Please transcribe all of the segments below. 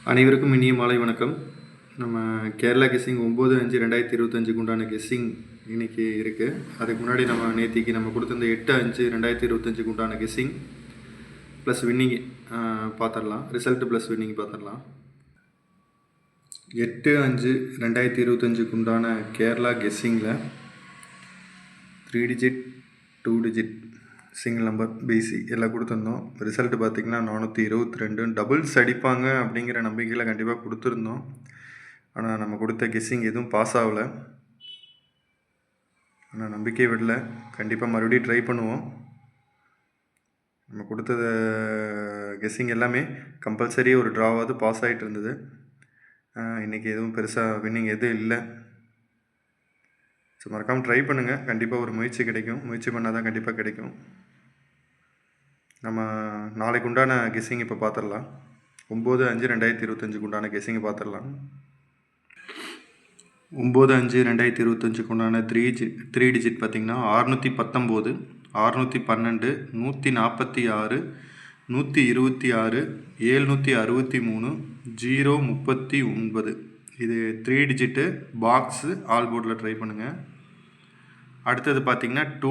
அனைவருக்கும் இனிய மாலை வணக்கம். நம்ம கேரளா கெஸ்ஸிங் 9/5/2025 உண்டான கெஸ்ஸிங் இன்றைக்கி இருக்குது. அதுக்கு முன்னாடி நம்ம நேத்திக்கு நம்ம கொடுத்துருந்த 8/5/2025 உண்டான கெஸ்ஸிங் ப்ளஸ் வின்னிங் பார்த்துடலாம். ரிசல்ட்டு ப்ளஸ் வின்னிங் பார்த்துடலாம். 8/5/2025 உண்டான கேரளா கெஸ்ஸிங்கில் 3 digit 2 digit single number BC எல்லாம் கொடுத்துருந்தோம். ரிசல்ட்டு பார்த்திங்கன்னா 422 டபுள்ஸ் அடிப்பாங்க அப்படிங்கிற நம்பிக்கையில் கண்டிப்பாக கொடுத்துருந்தோம். ஆனால் நம்ம கொடுத்த கெஸ்ஸிங் எதுவும் பாஸ் ஆகலை. ஆனால் நம்பிக்கை விடல, கண்டிப்பாக மறுபடியும் ட்ரை பண்ணுவோம். நம்ம கொடுத்த கெஸ்ஸிங் எல்லாமே கம்பல்சரி ஒரு ட்ராவாவது பாஸ் ஆகிட்டு இருந்தது. இன்றைக்கி எதுவும் பெருசாக வின்னிங் எதுவும் இல்லை. ஸோ மறக்காமல் ட்ரை பண்ணுங்கள், கண்டிப்பாக ஒரு முயற்சி கிடைக்கும். முயற்சி பண்ணால் தான் கண்டிப்பாக கிடைக்கும். நம்ம நாளைக்கு உண்டான கெஸ்ஸிங் இப்போ பார்த்துடலாம். 9/5/2025 உண்டான கெஸ்ஸிங்கை பார்த்துடலாம். 9/5/2025 உண்டான 3 டிஜிட் பார்த்திங்கன்னா 619, 612, 146, 126, 763, 039. இது 3 டிஜிட்டு பாக்ஸு ஆல் போர்டில் ட்ரை பண்ணுங்கள். அடுத்தது பார்த்திங்கன்னா 2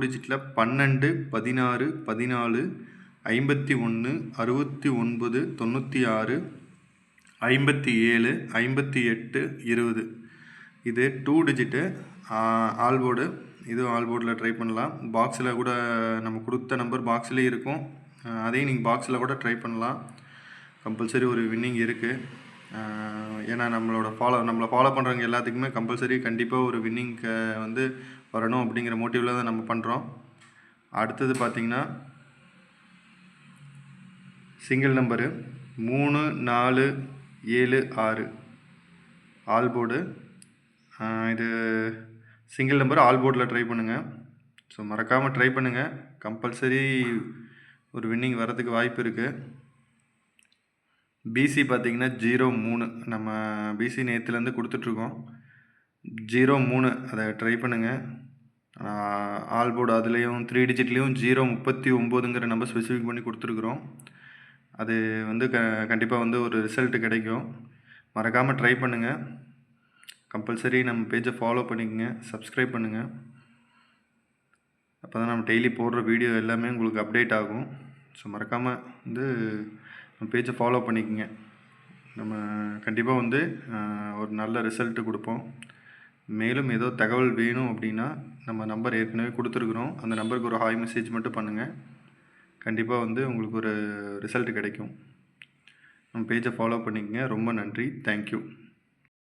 டிஜிட்டில் 12, 16, 14, 51, 69, 96, 57, 58, 20. இது 2 டிஜிட்டு ஆல் போர்டு. இதுவும் ஆல் போர்டில் ட்ரை பண்ணலாம். பாக்ஸில் கூட நம்ம கொடுத்த நம்பர் பாக்ஸ்லேயே இருக்கும். அதையும் நீங்கள் பாக்ஸில் கூட ட்ரை பண்ணலாம். கம்பல்சரி ஒரு வின்னிங் இருக்குது. ஏன்னா நம்மளை ஃபாலோ பண்ணுறவங்க எல்லாத்துக்குமே கம்பல்சரி கண்டிப்பாக ஒரு வின்னிங் வந்து வரணும் அப்படிங்கிற மோட்டிவில் தான் நம்ம பண்ணுறோம். அடுத்தது பார்த்திங்கன்னா சிங்கிள் நம்பரு 3, 4, 7, 6 ஆல் போர்டு. இது சிங்கிள் நம்பர் ஆல் போர்டில் ட்ரை பண்ணுங்கள். ஸோ மறக்காமல் ட்ரை பண்ணுங்கள். கம்பல்சரி ஒரு வின்னிங் வரதுக்கு வாய்ப்பு இருக்குது. பிசி பார்த்திங்கன்னா 03. நம்ம பிசி நேற்றுலேருந்து கொடுத்துட்ருக்கோம். 03 அதை ட்ரை பண்ணுங்கள். ஆல் போர்டு அதுலேயும் 3 டிஜிட்லேயும் 039ங்கிற நம்பர் ஸ்பெசிஃபிக் பண்ணி கொடுத்துருக்குறோம். அது வந்து கண்டிப்பாக வந்து ஒரு ரிசல்ட்டு கிடைக்கும். மறக்காமல் ட்ரை பண்ணுங்கள். கம்பல்சரி நம்ம பேஜை ஃபாலோ பண்ணிக்கங்க, சப்ஸ்கிரைப் பண்ணுங்கள். அப்போ தான் நம்ம டெய்லி போடுற வீடியோ எல்லாமே உங்களுக்கு அப்டேட் ஆகும். ஸோ மறக்காமல் வந்து நம்ம பேஜை ஃபாலோ பண்ணிக்கோங்க. நம்ம கண்டிப்பாக வந்து ஒரு நல்ல ரிசல்ட்டு கொடுப்போம். மேலும் ஏதோ தகவல் வேணும் அப்படின்னா நம்ம நம்பர் ஏற்கனவே கொடுத்துருக்குறோம். அந்த நம்பருக்கு ஒரு ஹாய் மெசேஜ் மட்டும் பண்ணுங்கள். கண்டிப்பாக வந்து உங்களுக்கு ஒரு ரிசல்ட்டு கிடைக்கும். நம்ம பேஜை ஃபாலோ பண்ணிக்கங்க. ரொம்ப நன்றி. தேங்க்யூ.